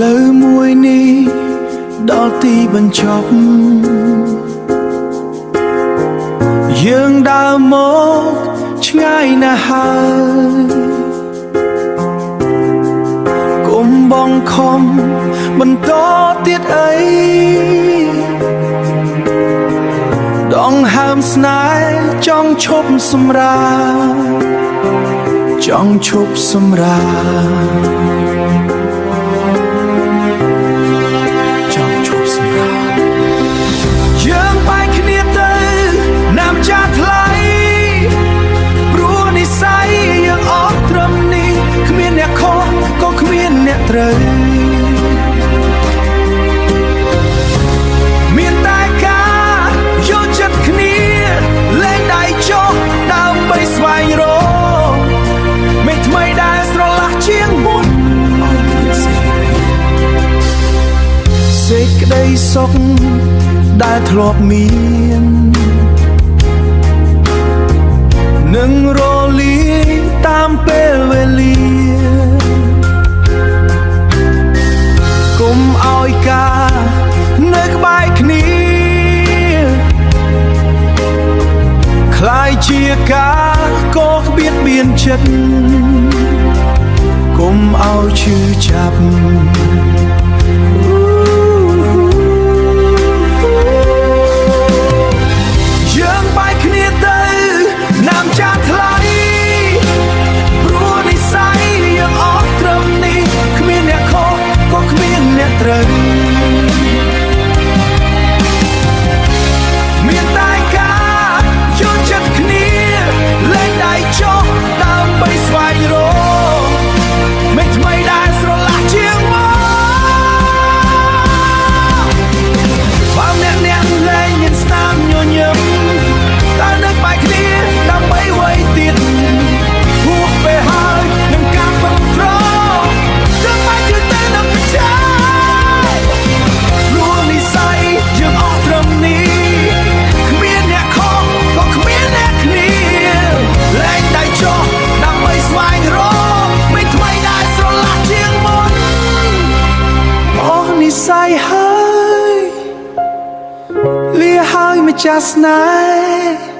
ផ្លូវមួយនេះដល់ទីបញ្ចប់យើងដើរមកឆ្ងាយណាស់ហើយកុំបងខំបន្តទៀតអីដងហើមស្នេហ៍ចង់ឈប់សម្រាចង់ឈប់សម្រាយើងបែកគ្នាទៅណាម្ចាស់ថ្លៃព្រោះនិស្ស័យយើងអត់ត្រឹមនេះគ្មានអ្នកខុសក៏គ្មានអ្នកត្រូវមានតែការយល់ចិត្តគ្នាលែងដៃចុះដើម្បីស្វែងរកមេថ្មីដែលស្រឡះជាងមុនសេចក្តីសុខដែលធ្លាប់មាននឹងរលាយតាមពេលវេលាកុំឲ្យការនៅក្បែរគ្នាคล้ายជាការក៏បៀតបៀនចិត្តកុំឲ្យឈឺចាប់មានតែការយល់ចិត្តគ្នាលែងដៃចុះដើម្បីស្វែងរកមេថ្មីដែលស្រឡះជាងមកបើអ្នកលែងមានស្នាមញញឹមតើនៅបែកគ្នាដើម្បីអ្វីទៀតហួសពេលហើយនឹងការប្រឹងប្រែងចាំបែកគឺទៅនឹងប្រចាំយើងអត់ត្រឹមនេះគ្មានអ្នកខុសក៏គ្មានអ្នកគ្នាលែងដៃចុះដើម្បីស្វែងរកមេថ្មីដែលស្រឡះជាងមុនអស់និស្ស័យហើយលាហើយម្ចាស់ស្នេហ៍